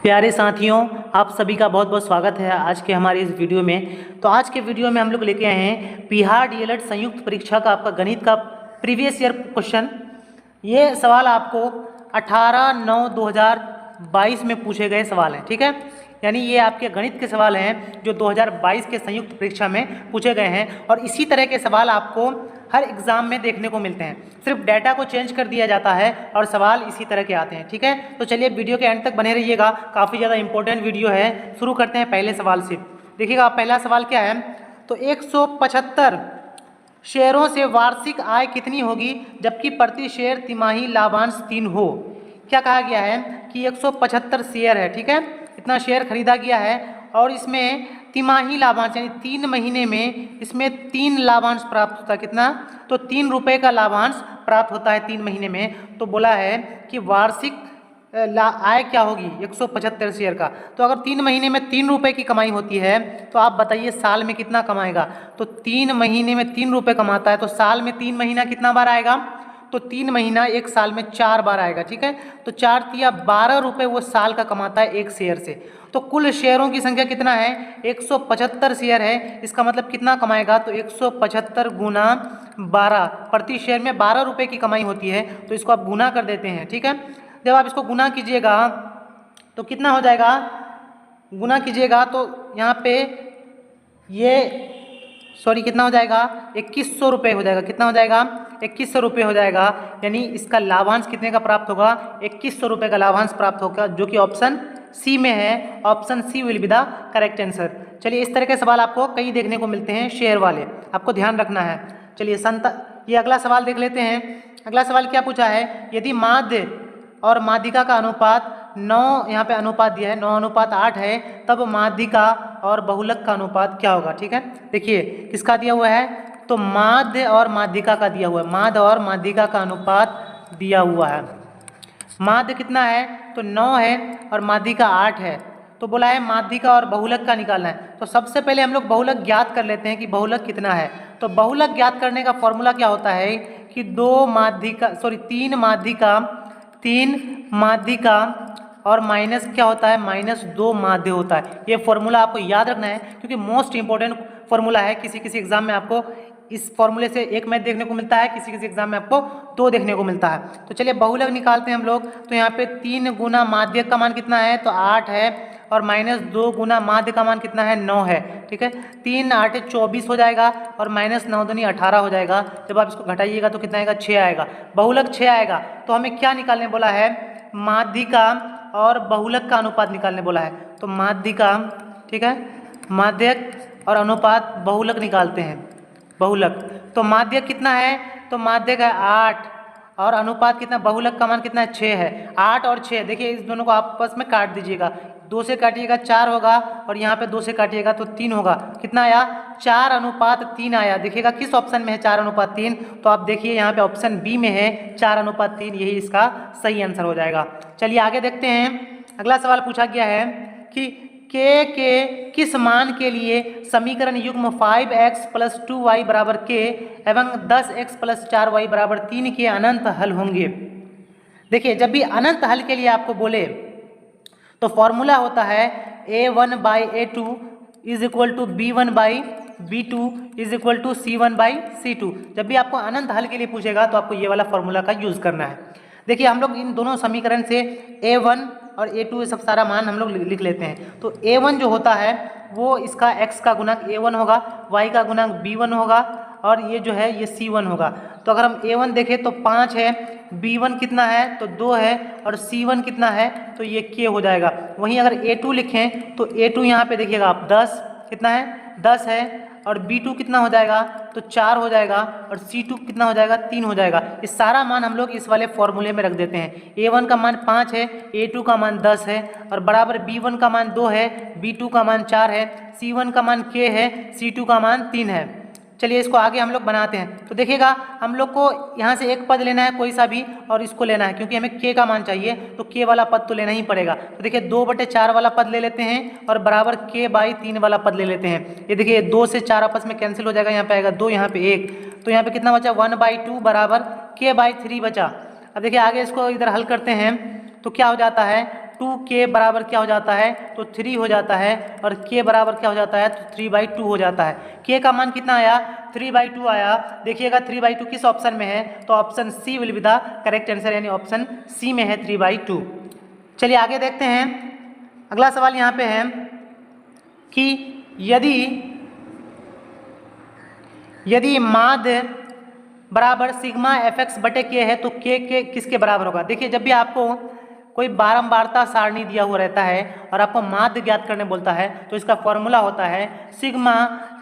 प्यारे साथियों, आप सभी का बहुत बहुत स्वागत है आज के हमारे इस वीडियो में। तो आज के वीडियो में हम लोग लेके आए हैं बिहार डीएलएड संयुक्त परीक्षा का आपका गणित का प्रीवियस ईयर क्वेश्चन। ये सवाल आपको 18/9/2022 में पूछे गए सवाल हैं, ठीक है। यानी ये आपके गणित के सवाल हैं जो 2022 के संयुक्त परीक्षा में पूछे गए हैं और इसी तरह के सवाल आपको हर एग्ज़ाम में देखने को मिलते हैं। सिर्फ डाटा को चेंज कर दिया जाता है और सवाल इसी तरह के आते हैं, ठीक है। तो चलिए वीडियो के एंड तक बने रहिएगा, काफ़ी ज़्यादा इंपॉर्टेंट वीडियो है। शुरू करते हैं पहले सवाल से। देखिएगा पहला सवाल क्या है, तो 175 शेयरों से वार्षिक आय कितनी होगी जबकि प्रति शेयर तिमाही लाभांश 3 हो। क्या कहा गया है कि 175 शेयर है, ठीक है, इतना शेयर खरीदा गया है और इसमें तिमाही लाभांश यानी 3 महीने में इसमें 3 लाभांश प्राप्त होता है। कितना? तो 3 रुपये का लाभांश प्राप्त होता है 3 महीने में। तो बोला है कि वार्षिक आय क्या होगी 175 शेयर का। तो अगर 3 महीने में 3 रुपये की कमाई होती है तो आप बताइए साल में कितना कमाएगा। तो 3 महीने में 3 रुपये कमाता है तो साल में 3 महीना कितना बार आएगा, तो 3 महीना एक साल में 4 बार आएगा, ठीक है। तो 4 तिया 12 रुपये वो साल का कमाता है एक शेयर से। तो कुल शेयरों की संख्या कितना है, 175 शेयर है, इसका मतलब कितना कमाएगा, तो 175 गुना 12, प्रति शेयर में 12 रुपये की कमाई होती है। तो इसको आप गुना कर देते हैं, ठीक है। जब आप इसको गुना कीजिएगा तो कितना हो जाएगा, गुना कीजिएगा तो यहाँ पे ये कितना हो जाएगा, 2100 रुपये हो जाएगा। कितना हो जाएगा, 2100 रुपये हो जाएगा। यानी इसका लाभांश कितने का प्राप्त होगा, 2100 रुपये का लाभांश प्राप्त होगा, जो कि ऑप्शन सी में है। Option C will be the correct answer. चलिए इस तरह के सवाल आपको कई देखने को मिलते हैं शेयर वाले, आपको ध्यान रखना है। चलिए ये अगला सवाल देख लेते हैं। अगला सवाल क्या पूछा है, यदि माध्य और माध्यिका का अनुपात 9, यहाँ पे अनुपात दिया है 9:8 है, तब माध्यिका और बहुलक का अनुपात क्या होगा, ठीक है। देखिए किसका दिया हुआ है, तो माध्य और माध्यिका का दिया हुआ है। माध्य और माध्यिका का अनुपात दिया हुआ है। माध्य कितना है, तो 9 है और माध्यिका 8 है। तो बोला है माध्यिका और बहुलक का निकालना है। तो सबसे पहले हम लोग बहुलक ज्ञात कर लेते हैं कि बहुलक कितना है। तो बहुलक ज्ञात करने का फॉर्मूला क्या होता है कि 3 माध्यिका और माइनस क्या होता है, -2 माध्य होता है। ये फॉर्मूला आपको याद रखना है क्योंकि मोस्ट इंपॉर्टेंट फॉर्मूला है। किसी किसी एग्जाम में आपको इस फॉर्मूले से 1 मैथ देखने को मिलता है, किसी किसी एग्जाम में आपको 2 देखने को मिलता है। तो चलिए बहुलक निकालते हैं हम लोग। तो यहाँ पे 3 गुना माध्य का मान कितना है, तो 8 है और -2 गुना माध्य का मान कितना है, 9 है, ठीक है। 3 8 24 हो जाएगा और -9 दूनी 18 हो जाएगा। जब आप इसको घटाइएगा तो कितना आएगा, 6 आएगा। बहुलक 6 आएगा। तो हमें क्या निकालने बोला है, माध्यिका और बहुलक का अनुपात निकालने बोला है। तो माध्यिका, ठीक है, माध्यक और अनुपात बहुलक निकालते हैं। बहुलक तो माध्यक कितना है, तो माध्यक है 8 और अनुपात कितना, बहुलक का मान कितना है, 6 है। 8 और 6 देखिए इस दोनों को आपस में काट दीजिएगा। 2 से काटिएगा 4 होगा और यहाँ पे 2 से काटिएगा तो 3 होगा। कितना आया, 4:3 आया। देखिएगा किस ऑप्शन में है 4:3, तो आप देखिए यहाँ पे ऑप्शन बी में है 4:3, यही इसका सही आंसर हो जाएगा। चलिए आगे देखते हैं। अगला सवाल पूछा गया है कि के किस मान के लिए समीकरण युग्म 5x + 2y = k एवं 10x + 4y = 3 के अनंत हल होंगे। देखिए जब भी अनंत हल के लिए आपको बोले तो फॉर्मूला होता है a1/a2 = b1/b2 = c1/c2। जब भी आपको अनंत हल के लिए पूछेगा तो आपको ये वाला फॉर्मूला का यूज़ करना है। देखिए हम लोग इन दोनों समीकरण से a1 और a2 ये सब सारा मान हम लोग लिख लेते हैं। तो a1 जो होता है वो इसका x का गुणक a1 होगा, y का गुणक b1 होगा और ये जो है ये c1 होगा। तो अगर हम a1 देखें तो 5 है, b1 कितना है, तो 2 है और c1 कितना है, तो ये k हो जाएगा। वहीं अगर a2 लिखें तो a2 यहाँ पे देखिएगा आप 10 कितना है, 10 है और b2 कितना हो जाएगा, तो 4 हो जाएगा और c2 कितना हो जाएगा, 3 हो जाएगा। ये सारा मान हम लोग इस वाले फॉर्मूले में रख देते हैं। a1 का मान 5 है, a2 का मान 10 है और बराबर b1 का मान 2 है, b2 का मान 4 है, c1 का मान k है, c2 का मान 3 है। चलिए इसको आगे हम लोग बनाते हैं। तो देखिएगा हम लोग को यहाँ से एक पद लेना है कोई सा भी और इसको लेना है क्योंकि हमें k का मान चाहिए तो k वाला पद तो लेना ही पड़ेगा। तो देखिए 2/4 वाला पद ले लेते हैं और बराबर k/3 वाला पद ले लेते हैं। ये देखिए 2 से 4 आपस में कैंसिल हो जाएगा, यहाँ पे आएगा 2, यहाँ पे 1, तो यहाँ पे कितना बचा, 1/2 बराबर k/3 बचा। अब देखिए आगे इसको इधर हल करते हैं तो क्या हो जाता है, टू के बराबर क्या हो जाता है, तो 3 हो जाता है, और के बराबर क्या हो जाता है, तो 3/2 हो जाता है। के का मान कितना आया, 3/2 आया। देखिएगा 3/2 किस ऑप्शन में है, तो option C will be the correct answer, यानी ऑप्शन सी में है 3/2। चलिए आगे देखते हैं। अगला सवाल यहाँ पे है कि यदि माध्य बराबर सिग्मा fx बटे के है तो के किसके बराबर होगा। देखिए जब भी आपको कोई बारंबारता सारणी दिया हुआ रहता है और आपको माध्य ज्ञात करने बोलता है तो इसका फॉर्मूला होता है सिग्मा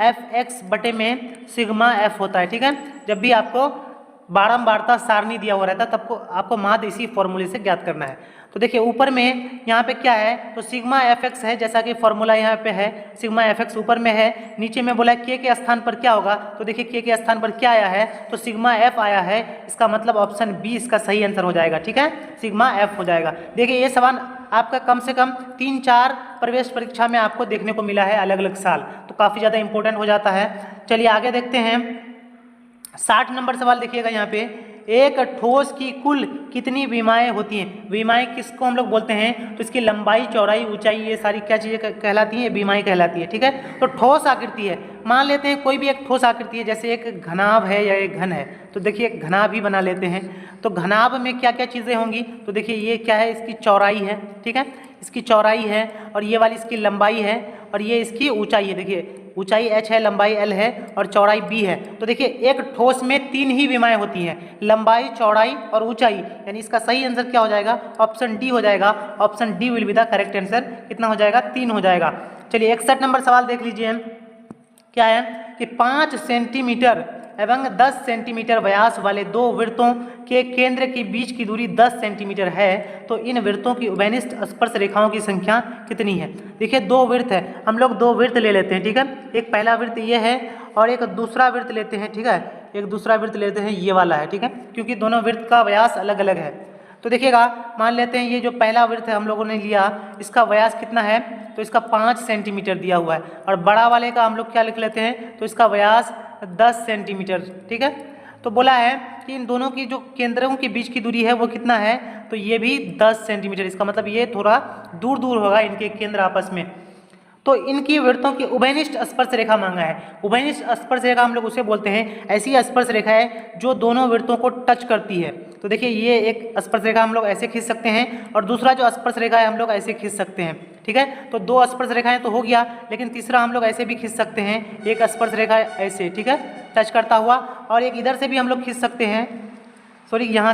fx बटे में सिग्मा f होता है। ठीक है, जब भी आपको बारंबारता सारणी दिया हुआ रहता है तब आपको माध्य इसी फॉर्मूले से ज्ञात करना है। तो देखिए ऊपर में यहाँ पे क्या है, तो सिग्मा fx है, जैसा कि फॉर्मूला यहाँ पे है, सिग्मा fx ऊपर में है। नीचे में बोला के स्थान पर क्या होगा, तो देखिए के स्थान पर क्या आया है, तो सिग्मा f आया है। इसका मतलब ऑप्शन बी इसका सही आंसर हो जाएगा। ठीक है, सिग्मा f हो जाएगा। देखिए ये सवाल आपका कम से कम 3-4 प्रवेश परीक्षा में आपको देखने को मिला है अलग अलग साल, तो काफ़ी ज़्यादा इंपॉर्टेंट हो जाता है। चलिए आगे देखते हैं। 60 नंबर सवाल देखिएगा यहाँ पे, एक ठोस की कुल कितनी विमाएँ होती हैं। विमाएँ किसको हम लोग बोलते हैं, तो इसकी लंबाई, चौड़ाई, ऊंचाई, ये सारी क्या चीज़ें कहलाती हैं, विमाएँ कहलाती है। ठीक है, तो ठोस आकृति है, मान लेते हैं कोई भी एक ठोस आकृति है, जैसे एक घनाभ है या एक घन है, तो देखिए एक घनाभ ही बना लेते हैं। तो घनाभ में क्या क्या चीज़ें होंगी, तो देखिए ये क्या है, इसकी चौड़ाई है। ठीक है, इसकी चौड़ाई है, और ये वाली इसकी लंबाई है, और ये इसकी ऊंचाई है। देखिए ऊंचाई h है, लंबाई l है, और चौड़ाई b है। तो देखिए एक ठोस में 3 ही विमाएँ होती हैं, लंबाई, चौड़ाई और ऊंचाई, यानी इसका सही आंसर क्या हो जाएगा, ऑप्शन डी हो जाएगा। Option D will be the correct answer. कितना हो जाएगा, 3 हो जाएगा। चलिए 61 नंबर सवाल देख लीजिए, क्या है कि 5 सेंटीमीटर एवं 10 सेंटीमीटर व्यास वाले दो वृत्तों के केंद्र के बीच की दूरी 10 सेंटीमीटर है, तो इन वृत्तों की उभयनिष्ठ स्पर्श रेखाओं की संख्या कितनी है। देखिए 2 वृत्त है, हम लोग 2 वृत्त ले लेते हैं। ठीक है, एक पहला वृत्त ये है और एक दूसरा वृत्त लेते हैं। ठीक है, एक दूसरा वृत्त लेते हैं, ये वाला है। ठीक है, क्योंकि दोनों वृत्त का व्यास अलग अलग है। तो देखिएगा मान लेते हैं ये जो पहला वृत्त है हम लोगों ने लिया, इसका व्यास कितना है, तो इसका 5 सेंटीमीटर दिया हुआ है, और बड़ा वाले का हम लोग क्या लिख लेते हैं, तो इसका व्यास 10 सेंटीमीटर। ठीक है, तो बोला है कि इन दोनों की जो केंद्रों के बीच की दूरी है वो कितना है, तो ये भी 10 सेंटीमीटर। इसका मतलब ये थोड़ा दूर दूर होगा इनके केंद्र आपस में। तो इनकी वृत्तों की उभयनिष्ठ स्पर्श रेखा मांगा है। उभयनिष्ठ स्पर्श रेखा हम लोग उसे बोलते हैं, ऐसी स्पर्श रेखा है जो दोनों वृत्तों को टच करती है। तो देखिए ये एक स्पर्श रेखा हम लोग ऐसे खींच सकते हैं, और दूसरा जो स्पर्श रेखा है हम लोग ऐसे खींच सकते हैं। ठीक है, तो 2 स्पर्श रेखाएं तो हो गया, लेकिन तीसरा हम लोग ऐसे भी खींच सकते हैं, एक स्पर्श रेखा ऐसे, ठीक है, टच करता हुआ, और एक इधर से भी हम लोग खींच सकते हैं, सॉरी यहाँ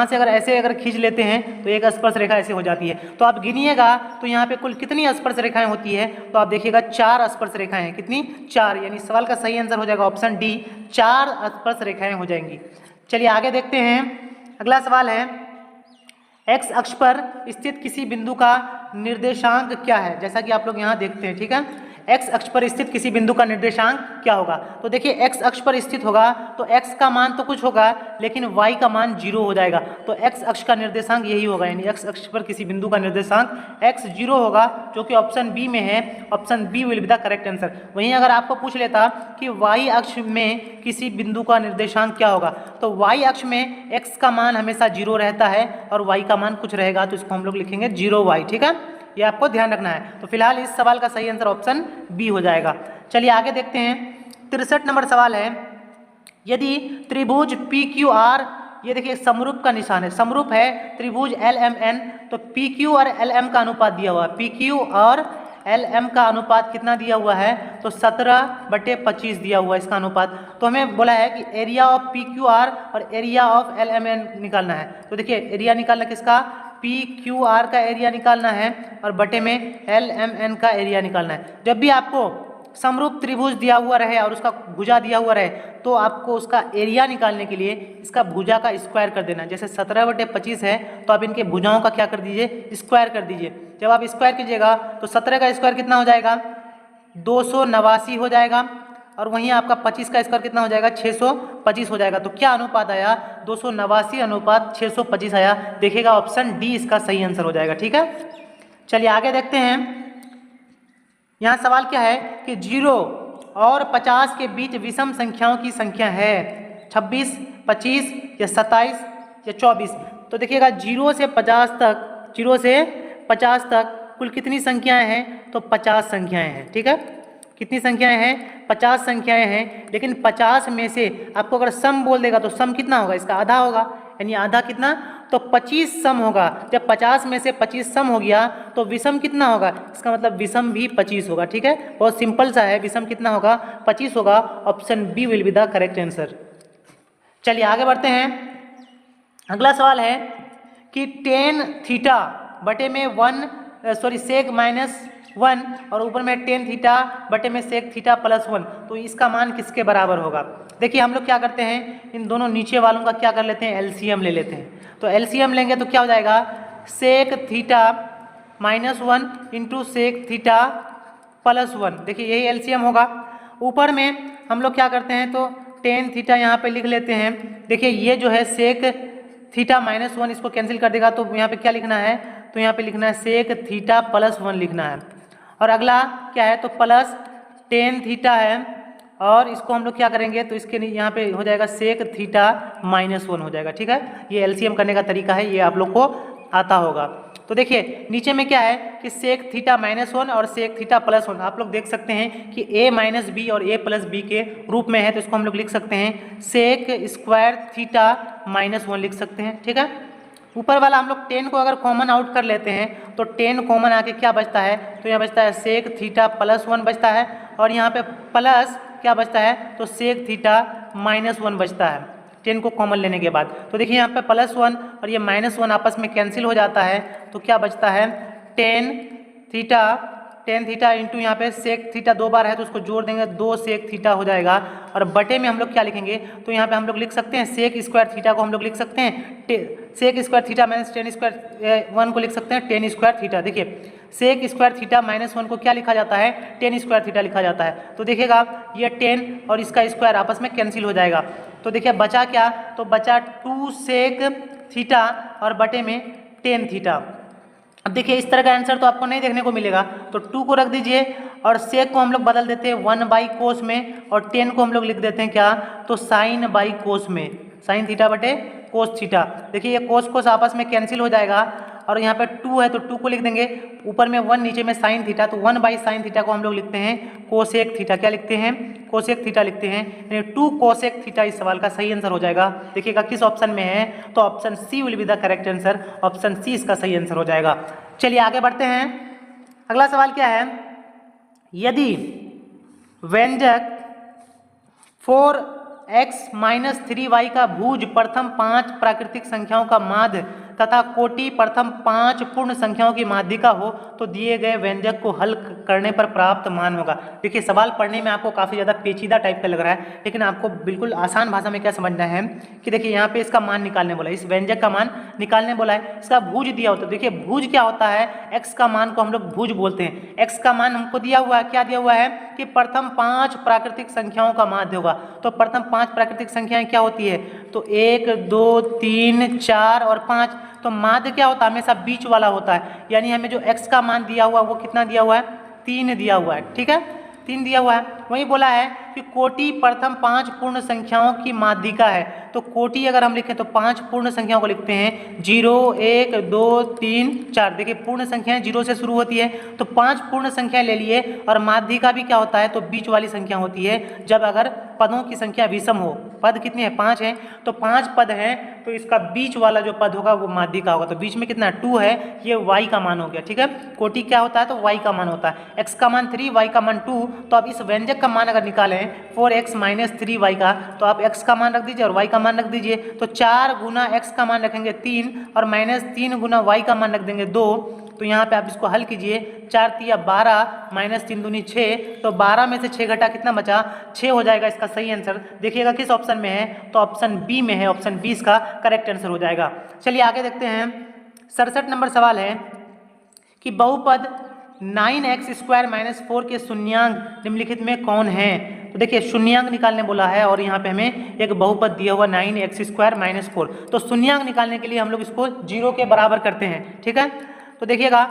से अगर खींच लेते हैं तो एक स्पर्श रेखा ऐसे हो जाती है। तो आप गिनिएगा तो यहाँ पे कुल कितनी स्पर्श रेखाएं होती है, तो आप देखिएगा 4 स्पर्श रेखाएं हैं। कितनी, 4, यानी सवाल का सही आंसर हो जाएगा ऑप्शन डी, 4 स्पर्श रेखाएं हो जाएंगी। चलिए आगे देखते हैं। अगला सवाल है, एक्स अक्ष पर स्थित किसी बिंदु का निर्देशांक क्या है। जैसा कि आप लोग यहाँ देखते हैं, ठीक है, एक्स अक्ष पर स्थित किसी बिंदु का निर्देशांक क्या होगा। तो देखिए एक्स अक्ष पर स्थित होगा तो एक्स का मान तो कुछ होगा, लेकिन वाई का मान 0 हो जाएगा। तो एक्स अक्ष का निर्देशांक यही होगा, यानी एक्स अक्ष पर किसी बिंदु का निर्देशांक एक्स 0 होगा, जो कि ऑप्शन बी में है। Option B will be the correct answer. वहीं अगर आपको पूछ लेता कि वाई अक्ष में किसी बिंदु का निर्देशांक क्या होगा, तो वाई अक्ष में एक्स का मान हमेशा 0 रहता है और वाई का मान कुछ रहेगा, तो इसको हम लोग लिखेंगे 0y। ठीक है, ये आपको ध्यान रखना है। तो फिलहाल इस सवाल का सही आंसर ऑप्शन बी हो जाएगा। चलिए आगे देखते हैं। 63 नंबर सवाल है, यदि त्रिभुज PQR, ये देखिए समरूप का निशान है, समरूप है त्रिभुज LMN, तो PQ और LM का अनुपात दिया हुआ है। PQ और LM का अनुपात कितना दिया हुआ है, तो 17/25 दिया हुआ है इसका अनुपात। तो हमें बोला है कि एरिया ऑफ PQR और एरिया ऑफ LMN निकालना है। तो देखिए एरिया निकालना किसका, PQR का एरिया निकालना है और बटे में LMN का एरिया निकालना है। जब भी आपको समरूप त्रिभुज दिया हुआ रहे और उसका भुजा दिया हुआ रहे, तो आपको उसका एरिया निकालने के लिए इसका भुजा का स्क्वायर कर देना। जैसे 17/25 है, तो आप इनके भुजाओं का क्या कर दीजिए, स्क्वायर कर दीजिए। जब आप स्क्वायर कीजिएगा तो 17 का स्क्वायर कितना हो जाएगा, 289 हो जाएगा, और वहीं आपका 25 का स्क्वायर कितना हो जाएगा, 625 हो जाएगा। तो क्या अनुपात आया, 289 अनुपात 625 आया। देखिएगा ऑप्शन डी इसका सही आंसर हो जाएगा। ठीक है, चलिए आगे देखते हैं। यहाँ सवाल क्या है कि 0 और 50 के बीच विषम संख्याओं की संख्या है 26, 25 या 27 या 24। तो देखिएगा 0 से 50 तक 0 से 50 तक कुल कितनी संख्याएं हैं, तो 50 संख्याएं हैं। ठीक है, कितनी संख्याएं हैं, 50 संख्याएं हैं। लेकिन 50 में से आपको अगर सम बोल देगा तो सम कितना होगा, इसका आधा होगा, यानी आधा कितना, तो 25 सम होगा। जब 50 में से 25 सम हो गया तो विषम कितना होगा, इसका मतलब विषम भी 25 होगा। ठीक है, बहुत सिंपल सा है, विषम कितना होगा, 25 होगा। Option B will be the correct answer. चलिए आगे बढ़ते हैं। अगला सवाल है कि टेन थीटा बटे में सेक -1 और ऊपर में टेन थीटा बटे में सेक थीटा +1, तो इसका मान किसके बराबर होगा। देखिए हम लोग क्या करते हैं, इन दोनों नीचे वालों का क्या कर लेते हैं, एलसीएम ले लेते हैं। तो एलसीएम लेंगे तो क्या हो जाएगा, sec theta -1 into sec theta +1। देखिए यही एलसीएम होगा। ऊपर में हम लोग क्या करते हैं, तो टेन थीटा यहाँ पे लिख लेते हैं। देखिए ये जो है सेक थीटा -1 इसको कैंसिल कर देगा, तो यहाँ पे क्या लिखना है, तो यहाँ पे लिखना है सेक थीटा +1 लिखना है। और अगला क्या है, तो प्लस टेन थीटा है और इसको हम लोग क्या करेंगे, तो इसके यहाँ पे हो जाएगा सेक थीटा -1 हो जाएगा। ठीक है, ये एलसीएम करने का तरीका है, ये आप लोग को आता होगा। तो देखिए नीचे में क्या है कि सेक थीटा -1 और सेक थीटा +1 आप लोग देख सकते हैं कि a - b और a + b के रूप में है, तो इसको हम लोग लिख सकते हैं सेक स्क्वायर थीटा -1 लिख सकते हैं। ठीक है, ऊपर वाला हम लोग 10 को अगर कॉमन आउट कर लेते हैं तो 10 कॉमन आके क्या बचता है, तो यहाँ बचता है सेक थीटा +1 बचता है और यहाँ पे प्लस क्या बचता है, तो सेक थीटा -1 बचता है 10 को कॉमन लेने के बाद। तो देखिए यहाँ पे +1 और ये -1 आपस में कैंसिल हो जाता है, तो क्या बचता है टेन थीटा इंटू यहाँ पे सेक थीटा 2 बार है तो उसको जोड़ देंगे 2 सेक थीटा हो जाएगा। और बटे में हम लोग क्या लिखेंगे, तो यहाँ पे हम लोग लिख सकते हैं सेक स्क्वायर थीटा को हम लोग लिख सकते हैं सेक स्क्वायर थीटा -10 स्क्वायर 1 को लिख सकते हैं 10 स्क्वायर थीटा। देखिए सेक स्क्वायर थीटा -1 को क्या लिखा जाता है, 10 स्क्वायर थीटा लिखा जाता है। तो देखिएगा ये 10 और इसका स्क्वायर आपस में कैंसिल हो जाएगा। तो देखिए बचा क्या, तो बचा 2 सेक थीटा और बटे में 10 थीटा। अब देखिए इस तरह का आंसर तो आपको नहीं देखने को मिलेगा, तो 2 को रख दीजिए और सेक को हम लोग बदल देते हैं 1/कोस में और 10 को हम लोग लिख देते हैं क्या, तो sin/कोस में, sin थीटा बटे कोस थीटा। देखिए ये कोस आपस में कैंसिल हो जाएगा और यहाँ पे 2 है तो 2 को लिख देंगे, ऊपर में 1 नीचे में sin थीटा, तो 1/sin थीटा को हम लोग लिखते हैं कोसेक थीटा। क्या लिखते हैं, कोसेक थीटा लिखते हैं, यानी 2 कोसेक थीटा इस सवाल का सही आंसर हो जाएगा। देखिएगा किस ऑप्शन में है, तो option C will be the correct answer, option C इसका सही आंसर हो जाएगा। चलिए आगे बढ़ते हैं। अगला सवाल क्या है, यदि व्यंजक 4x - 3y का भुज प्रथम 5 प्राकृतिक संख्याओं का माध्य तथा कोटि प्रथम 5 पूर्ण संख्याओं की माध्यिका हो तो दिए गए व्यंजक को हल करने पर प्राप्त मान होगा। देखिए सवाल पढ़ने में आपको काफ़ी ज़्यादा पेचीदा टाइप का लग रहा है, लेकिन आपको बिल्कुल आसान भाषा में क्या समझना है कि देखिए यहाँ पे इसका मान निकालने बोला है, इस व्यंजक का मान निकालने बोला है, इसका भुज दिया होता है। देखिए भुज क्या होता है, x का मान को हम लोग भुज बोलते हैं। x का मान हमको दिया हुआ है, क्या दिया हुआ है कि प्रथम 5 प्राकृतिक संख्याओं का माध्य होगा। तो प्रथम 5 प्राकृतिक संख्याएं क्या होती है, तो 1 2 3 4 और 5। तो माध्य क्या होता है, हमेशा बीच वाला होता है, यानी हमें जो x का मान दिया हुआ है वो कितना दिया हुआ है, 3 दिया हुआ है। ठीक है, 3 दिया हुआ है। वही बोला है कि कोटि प्रथम 5 पूर्ण संख्याओं की माध्यिका है, तो कोटि अगर हम लिखें तो 5 पूर्ण संख्याओं को लिखते हैं 0 1 2 3 4। देखिए पूर्ण संख्याएं 0 से शुरू होती है, तो 5 पूर्ण संख्याएं ले लिए। और माध्यिका भी क्या होता है, तो बीच वाली संख्या होती है, जब अगर पदों की संख्या विषम हो। पद कितने हैं, 5 हैं, तो 5 पद हैं, तो इसका बीच वाला जो पद होगा वो माध्यिका होगा। तो बीच में कितना 2 है, ये y का मान हो गया। ठीक है, कोटि क्या होता है, तो y का मान होता है, x का मान 3 y का मान 2। तो अब इस व्यंजक का मान अगर निकालें 4x - 3y का, तो आप x का मान रख दीजिए और y का मान रख दीजिए। तो 4 गुना x का मान रखेंगे 3 और -3 गुना y का मान रख देंगे 2। तो यहाँ पे आप इसको हल कीजिए, 4 तिया 12 -3 दूनी 6, तो 12 में से 6 घटा कितना बचा, 6 हो जाएगा इसका सही आंसर। देखिएगा किस ऑप्शन में है, तो ऑप्शन बी में है, ऑप्शन बी इसका करेक्ट आंसर हो जाएगा। चलिए आगे देखते हैं। 67 नंबर सवाल है कि बहुपद 9x² - 4 के शून्यांक निम्नलिखित में कौन है। तो देखिए शून्यांक निकालने बोला है और यहाँ पे हमें एक बहुपद दिया हुआ 9x² - 4। तो शून्यांक निकालने के लिए हम लोग इसको 0 के बराबर करते हैं। ठीक है, तो देखिएगा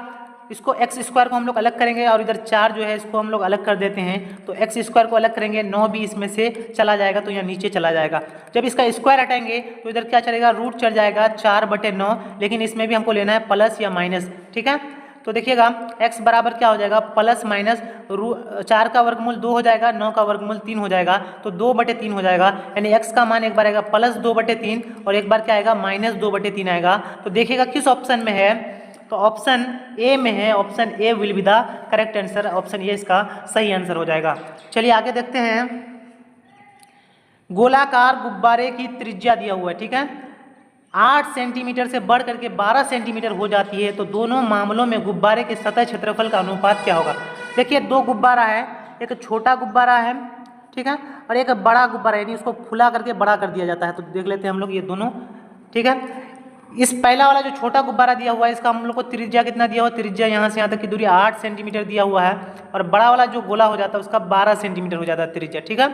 इसको एक्स स्क्वायर को हम लोग अलग करेंगे और इधर 4 जो है इसको हम लोग अलग कर देते हैं, तो एक्स स्क्वायर को अलग करेंगे, 9 भी इसमें से चला जाएगा तो यहाँ नीचे चला जाएगा। जब इसका स्क्वायर हटाएंगे तो इधर क्या चलेगा, रूट चल जाएगा 4/9, लेकिन इसमें भी हमको लेना है प्लस या माइनस, ठीक है। तो देखिएगा x बराबर क्या हो जाएगा, प्लस माइनस 4 का वर्गमूल 2 हो जाएगा, 9 का वर्गमूल 3 हो जाएगा, तो 2/3 हो जाएगा। यानी x का मान एक बार आएगा प्लस 2/3 और एक बार क्या आएगा माइनस 2/3 आएगा। तो देखिएगा किस ऑप्शन में है, तो ऑप्शन ए में है, option A will be the correct answer, option A इसका सही आंसर हो जाएगा। चलिए आगे देखते हैं। गोलाकार गुब्बारे की त्रिज्या दिया हुआ है, ठीक है, 8 सेंटीमीटर से बढ़ करके 12 सेंटीमीटर हो जाती है, तो दोनों मामलों में गुब्बारे के सतह क्षेत्रफल का अनुपात क्या होगा। देखिए 2 गुब्बारा है, एक छोटा गुब्बारा है, ठीक है, और एक बड़ा गुब्बारा है, यानी उसको फुला करके बड़ा कर दिया जाता है। तो देख लेते हैं हम लोग ये दोनों, ठीक है। इस पहला वाला जो छोटा गुब्बारा दिया हुआ है इसका हम लोग को त्रिज्या कितना दिया हुआ है, त्रिज्या यहाँ से यहाँ तक की दूरी 8 सेंटीमीटर दिया हुआ है, और बड़ा वाला जो गोला हो जाता है उसका 12 सेंटीमीटर हो जाता है त्रिज्या, ठीक है।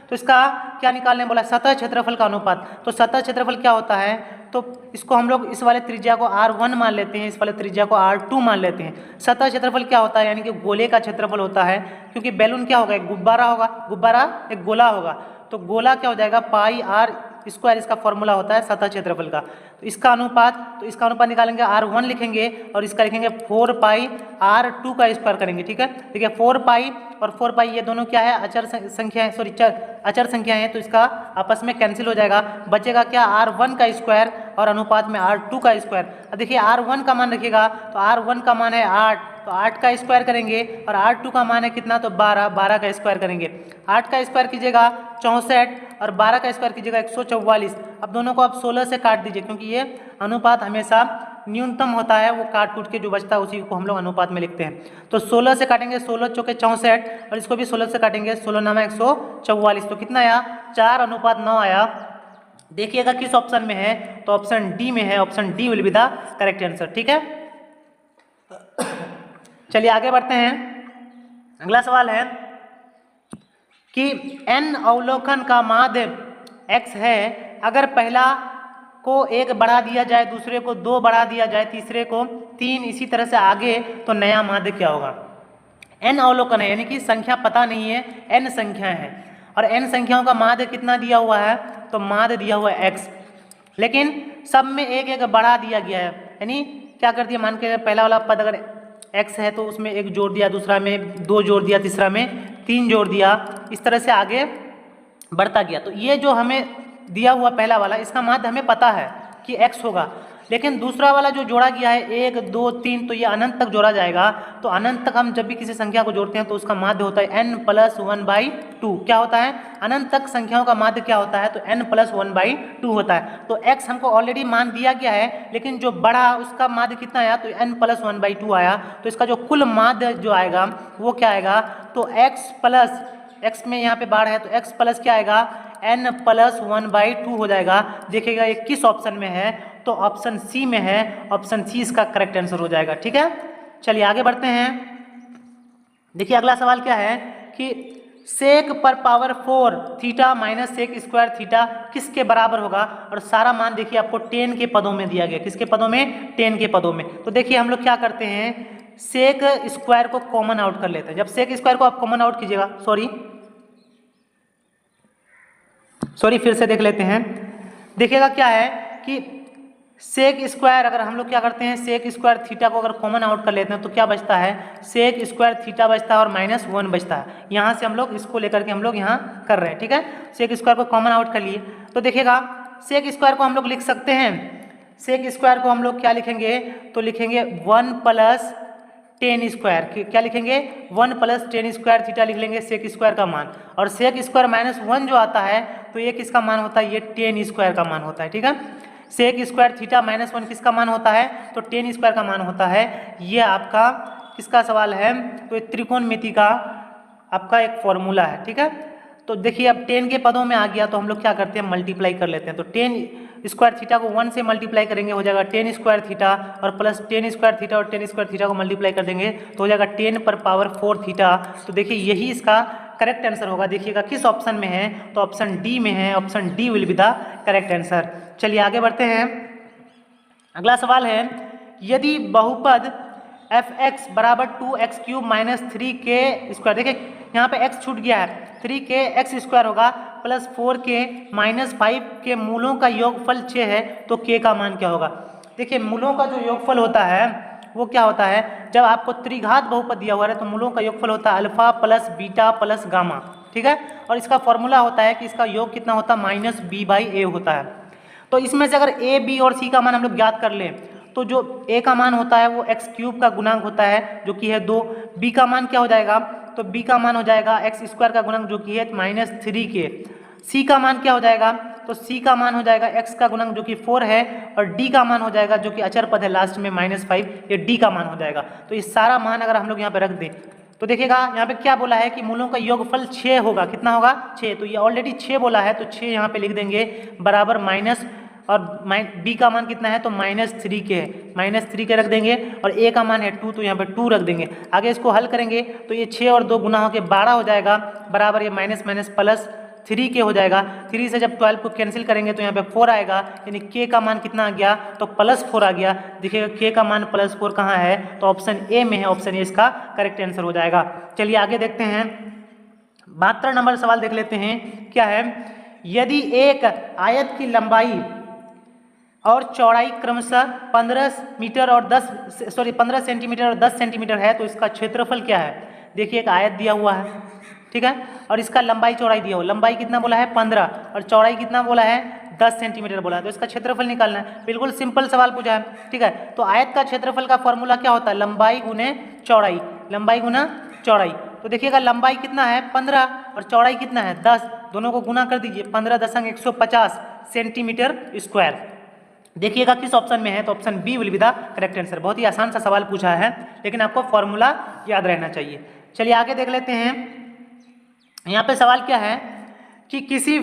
तो इसका क्या निकालने बोला, सतह क्षेत्रफल का अनुपात। तो सतह क्षेत्रफल क्या होता है, तो इसको हम लोग इस वाले त्रिज्या को R1 मान लेते हैं, इस वाले त्रिज्या को R2 मान लेते हैं। सतह क्षेत्रफल क्या होता है, यानी कि गोले का क्षेत्रफल होता है, क्योंकि बैलून क्या होगा, एक गुब्बारा होगा, गुब्बारा एक गोला होगा, तो गोला क्या हो जाएगा पाई आर स्क्वायर, इसका फॉर्मूला होता है सतह क्षेत्रफल का। तो इसका अनुपात निकालेंगे, R1 लिखेंगे और इसका लिखेंगे 4 पाई R2 का स्क्वायर करेंगे, ठीक है। देखिए 4 पाई और 4 पाई ये दोनों क्या है, अचर संख्या है, सॉरी अचर संख्या है, तो इसका आपस में कैंसिल हो जाएगा, बचेगा क्या R1 का स्क्वायर और अनुपात में R2 का स्क्वायर। अब देखिए R1 का मान रखिएगा, तो R1 का मान है 8, तो 8 का स्क्वायर करेंगे, और R2 का मान है कितना, तो 12 का स्क्वायर करेंगे। 8 का स्क्वायर कीजिएगा 64 और 12 का स्क्वायर कीजिएगा 144। अब दोनों को आप 16 से काट दीजिए, क्योंकि ये अनुपात हमेशा न्यूनतम होता है, वो काट कूट के जो बचता है उसी को हम लोग अनुपात में लिखते हैं। तो 16 से काटेंगे, 16 चौके 64, और इसको भी 16 से काटेंगे, 16 नामा 144, तो कितना आया, 4:9 आया। देखिएगा किस ऑप्शन में है, तो ऑप्शन डी में है, option D will be the correct answer, ठीक है। चलिए आगे बढ़ते हैं। अगला सवाल है कि n अवलोकन का माध्य x है, अगर पहला को 1 बढ़ा दिया जाए, दूसरे को 2 बढ़ा दिया जाए, तीसरे को 3, इसी तरह से आगे, तो नया माध्य क्या होगा। n अवलोकन है, यानी कि संख्या पता नहीं है, n संख्याएं हैं, और n संख्याओं का माध्य कितना दिया हुआ है, तो माध्य दिया हुआ है x, लेकिन सब में 1 बढ़ा दिया गया है। यानी क्या कर दिया, मान के पहला वाला पद अगर x है तो उसमें 1 जोड़ दिया, दूसरा में 2 जोड़ दिया, तीसरा में 3 जोड़ दिया, इस तरह से आगे बढ़ता गया। तो ये जो हमें दिया हुआ पहला वाला, इसका माध्य हमें पता है कि x होगा, लेकिन दूसरा वाला जो जोड़ा गया है 1, 2, 3, तो ये अनंत तक जोड़ा जाएगा। तो अनंत तक हम जब भी किसी संख्या को जोड़ते हैं तो उसका माध्य होता है n+1/2। क्या होता है, अनंत तक संख्याओं का माध्य क्या होता है, तो n+1/2 होता है। तो x हमको ऑलरेडी मान दिया गया है, लेकिन जो बढ़ा उसका माध्य कितना आया, तो n+1/2 आया। तो इसका जो कुल माध्य जो आएगा वो क्या आएगा, तो x में यहाँ पे बाढ़ है, तो x प्लस क्या आएगा, n+1/2 हो जाएगा। देखिएगा ये किस ऑप्शन में है, तो ऑप्शन सी में है, ऑप्शन सी इसका करेक्ट आंसर हो जाएगा, ठीक है। चलिए आगे बढ़ते हैं। देखिए अगला सवाल क्या है कि सेक पर power 4 theta minus sec square theta किसके बराबर होगा, और सारा मान देखिए आपको 10 के पदों में दिया गया। किसके पदों में, 10 के पदों में। तो देखिए हम लोग क्या करते हैं, सेक स्क्वायर को कॉमन आउट कर लेते हैं। जब सेक स्क्वायर को आप कॉमन आउट कीजिएगा, सॉरी फिर से देख लेते हैं। देखिएगा क्या है कि सेक स्क्वायर, अगर हम लोग क्या करते हैं, सेक स्क्वायर थीटा को अगर कॉमन आउट कर लेते हैं तो क्या बचता है, सेक स्क्वायर थीटा बचता है और -1 बचता है। यहाँ से हम लोग इसको लेकर के हम लोग यहाँ कर रहे हैं, ठीक है। सेक स्क्वायर को कॉमन आउट कर लिए, तो देखिएगा सेक स्क्वायर को हम लोग लिख सकते हैं। सेक स्क्वायर को हम लोग क्या लिखेंगे, तो लिखेंगे 1 + 10 स्क्वायर, क्या लिखेंगे, 1 + 10 स्क्वायर थीटा लिख लेंगे सेक स्क्वायर का मान। और सेक स्क्वायर -1 जो आता है, तो ये किसका मान होता है, ये 10 स्क्वायर का मान होता है, ठीक है। सेक स्क्वायर थीटा -1 किसका मान होता है, तो 10 स्क्वायर का मान होता है। ये आपका किसका सवाल है, तो त्रिकोणमिति का आपका एक फॉर्मूला है, ठीक है। तो देखिए अब 10 के पदों में आ गया, तो हम लोग क्या करते हैं, मल्टीप्लाई कर लेते हैं। तो 10 स्क्वायर थीटा को 1 से मल्टीप्लाई करेंगे, हो जाएगा 10 स्क्वायर थीटा, और प्लस 10 स्क्वायर थीटा और 10 स्क्वायर थीटा को मल्टीप्लाई कर देंगे तो हो जाएगा 10⁴ थीटा। तो देखिए यही इसका करेक्ट आंसर होगा। देखिएगा किस ऑप्शन में है, तो ऑप्शन डी में है, option D will be the correct answer. चलिए आगे बढ़ते हैं। अगला सवाल है, यदि बहुपद एफ एक्स बराबर 2x³ माइनस 3k²। देखिए यहाँ पे x छूट गया है, 3kx² होगा प्लस 4k माइनस 5 के मूलों का योगफल 6 है, तो k का मान क्या होगा। देखिए मूलों का जो योगफल होता है वो क्या होता है, जब आपको त्रिघात बहुपद दिया हुआ है तो मूलों का योगफल होता है alpha plus beta plus gamma, ठीक है। और इसका फॉर्मूला होता है कि इसका योग कितना होता है -b/a होता है। तो इसमें से अगर a, b और c का मान हम लोग ज्ञात कर लें तो जो a का मान होता है वो x³ का गुणांक होता है जो कि है 2। b का मान क्या हो जाएगा, तो b का मान हो जाएगा x² का गुणांक जो कि है -3k। c का मान क्या हो जाएगा, तो c का मान हो जाएगा x का गुणांक जो कि 4 है, और d का मान हो जाएगा जो कि अचर पद है लास्ट में -5, ये d का मान हो जाएगा। तो ये सारा मान अगर हम लोग यहाँ पे रख दें तो देखिएगा यहाँ पे क्या बोला है कि मूलों का योगफल 6 होगा, कितना होगा 6, तो ये ऑलरेडी 6 बोला है तो 6 यहाँ पे लिख देंगे बराबर माइनस, और b का मान कितना है तो -3k है, -3k रख देंगे, और a का मान है 2 तो यहाँ पे 2 रख देंगे। आगे इसको हल करेंगे तो ये 6 और 2 गुना होकर 12 हो जाएगा, बराबर ये माइनस माइनस प्लस 3k हो जाएगा। 3 से जब 12 को कैंसिल करेंगे तो यहाँ पे 4 आएगा, यानी k का मान कितना आ गया तो +4 आ गया। देखिएगा k का मान +4 कहाँ है, तो ऑप्शन ए में है, ऑप्शन ए इसका करेक्ट आंसर हो जाएगा। चलिए आगे देखते हैं, 72 नंबर सवाल देख लेते हैं। क्या है, यदि एक आयत की लंबाई और चौड़ाई क्रमशः 15 सेंटीमीटर और 10 सेंटीमीटर है तो इसका क्षेत्रफल क्या है। देखिए एक आयत दिया हुआ है, ठीक है, और इसका लंबाई चौड़ाई दिया हुआ, लंबाई कितना बोला है 15 और चौड़ाई कितना बोला है 10 सेंटीमीटर बोला है, तो इसका क्षेत्रफल निकालना है। बिल्कुल सिंपल सवाल पूछा है, ठीक है। तो आयत का क्षेत्रफल का फॉर्मूला क्या होता है, लंबाई गुने चौड़ाई, लंबाई गुना चौड़ाई। तो देखिएगा लंबाई कितना है 15 और चौड़ाई कितना है 10, दोनों को गुना कर दीजिए, 15.150 सेंटीमीटर स्क्वायर। देखिएगा किस ऑप्शन में है, तो option B will be the correct answer. बहुत ही आसान सा सवाल पूछा है, लेकिन आपको फॉर्मूला याद रहना चाहिए। चलिए आगे देख लेते हैं। यहाँ पे सवाल क्या है कि किसी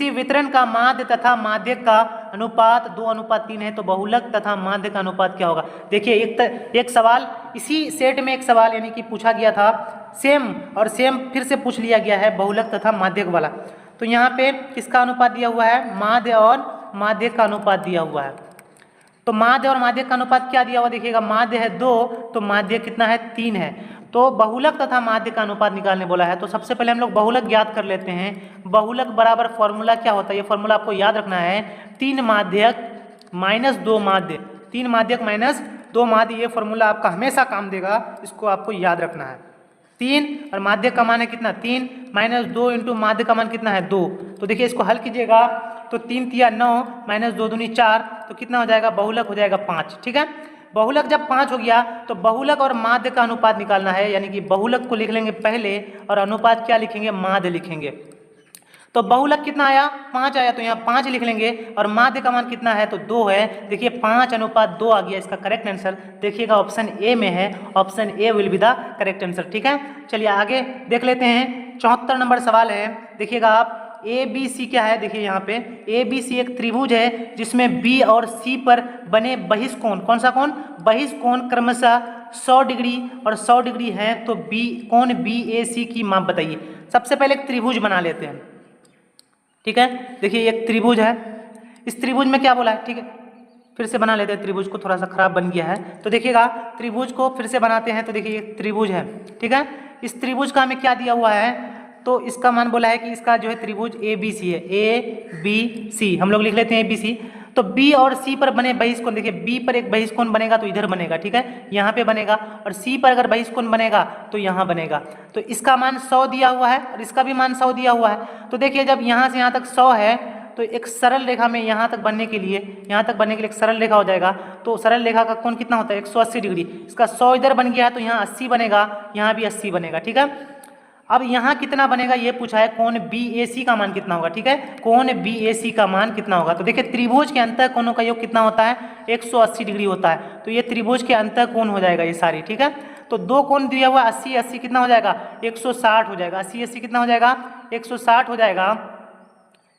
वितरण का माध्य तथा माध्यक का अनुपात 2:3 है तो बहुलक तथा माध्य का अनुपात क्या होगा। देखिए एक सवाल इसी सेट में एक सवाल यानी कि पूछा गया था सेम, और सेम फिर से पूछ लिया गया है बहुलक तथा माध्यक वाला। तो यहाँ पे किसका अनुपात दिया हुआ है, माध्य और माध्यक का अनुपात दिया हुआ है। तो माध्य और माध्यक का अनुपात क्या दिया हुआ, देखिएगा माध्य है 2 तो माध्यक कितना है 3 है। तो बहुलक तथा माध्य का अनुपात निकालने बोला है, तो सबसे पहले हम लोग बहुलक ज्ञात कर लेते हैं। बहुलक बराबर फॉर्मूला क्या होता है, ये फॉर्मूला आपको याद रखना है, 3 माध्यक माइनस 2 माध्य, 3 माध्यक माइनस 2 माध्य, ये फॉर्मूला आपका हमेशा काम देगा, इसको आपको याद रखना है। 3 और माध्यक का मान है कितना 3 माइनस 2 इंटू माध्य का मान कितना है 2। तो देखिए इसको हल कीजिएगा तो 3 तिया 9 माइनस 2 दूनी 4, तो कितना हो जाएगा, बहुलक हो जाएगा 5, ठीक है। बहुलक जब 5 हो गया तो बहुलक और माध्य का अनुपात निकालना है, यानी कि बहुलक को लिख लेंगे पहले और अनुपात क्या लिखेंगे, माध्य लिखेंगे। तो बहुलक कितना आया 5 आया, तो यहाँ 5 लिख लेंगे, और माध्य का मान कितना है तो 2 है। देखिए 5:2 आ गया, इसका करेक्ट आंसर देखिएगा ऑप्शन ए में है, option A will be the correct answer, ठीक है। चलिए आगे देख लेते हैं, 74 नंबर सवाल है। देखिएगा आप ए बी सी क्या है, देखिए यहाँ पे ए बी सी एक त्रिभुज है जिसमें बी और सी पर बने बहिष्कोण, कौन सा कोण, बहिष्कोण क्रमशः 100 डिग्री और 100 डिग्री है, तो बी कोण बी ए सी की माप बताइए। सबसे पहले एक त्रिभुज बना लेते हैं, ठीक है। देखिए एक त्रिभुज है, इस त्रिभुज में क्या बोला है, ठीक है, फिर से बना लेते हैं त्रिभुज को, थोड़ा सा खराब बन गया है। तो देखिएगा त्रिभुज को फिर से बनाते हैं, तो देखिए एक त्रिभुज है, ठीक है। इस त्रिभुज का हमें क्या दिया हुआ है, तो इसका मान बोला है कि इसका जो है त्रिभुज ए बी सी है, ए बी सी हम लोग लिख लेते हैं ए बी सी। तो बी और सी पर बने बहिष्कोण, देखिए बी पर एक बहिष्कोण बनेगा तो इधर बनेगा, ठीक है, यहाँ पे बनेगा, और सी पर अगर बहिष्कोण बनेगा तो यहाँ बनेगा। तो इसका मान 100 दिया हुआ है और इसका भी मान 100 दिया हुआ है। तो देखिए जब यहाँ से यहाँ तक 100 है तो एक सरल रेखा में यहाँ तक बनने के लिए एक सरल रेखा हो जाएगा। तो सरल रेखा का कोण कितना होता है 180 डिग्री, इसका 100 इधर बन गया है तो यहाँ 80 बनेगा, यहाँ भी 80 बनेगा, ठीक है। अब यहाँ कितना बनेगा ये पूछा है, कोण बी ए सी का मान कितना होगा, ठीक है, कोण बी ए सी का मान कितना होगा। तो देखिए त्रिभुज के अंतः कोणों का योग कितना होता है 180 डिग्री होता है, तो ये त्रिभुज के अंतः कोण हो जाएगा ये सारी, ठीक है। तो दो कोण दिया हुआ 80 80 कितना हो जाएगा 160 हो जाएगा, 80 80 कितना हो जाएगा 160 हो जाएगा।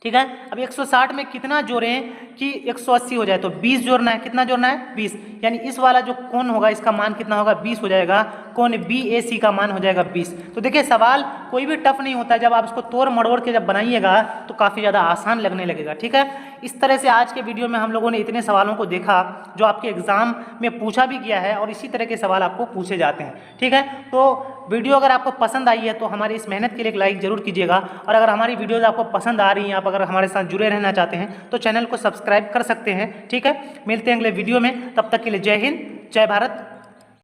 ठीक है। अब 160 में कितना जोड़ें कि 180 हो जाए, तो 20 जोड़ना है। कितना जोड़ना है? 20। यानी इस वाला जो कोण होगा इसका मान कितना होगा? 20 हो जाएगा। कोण BAC का मान हो जाएगा 20। तो देखिए सवाल कोई भी टफ नहीं होता है, जब आप इसको तोड़ मड़ोड़ के जब बनाइएगा तो काफ़ी ज़्यादा आसान लगने लगेगा। ठीक है, इस तरह से आज के वीडियो में हम लोगों ने इतने सवालों को देखा जो आपके एग्जाम में पूछा भी गया है और इसी तरह के सवाल आपको पूछे जाते हैं। ठीक है, तो वीडियो अगर आपको पसंद आई है तो हमारी इस मेहनत के लिए एक लाइक जरूर कीजिएगा, और अगर हमारी वीडियोज़ आपको पसंद आ रही हैं, आप अगर हमारे साथ जुड़े रहना चाहते हैं तो चैनल को सब्सक्राइब कर सकते हैं। ठीक है, मिलते हैं अगले वीडियो में, तब तक के लिए जय हिंद, जय भारत।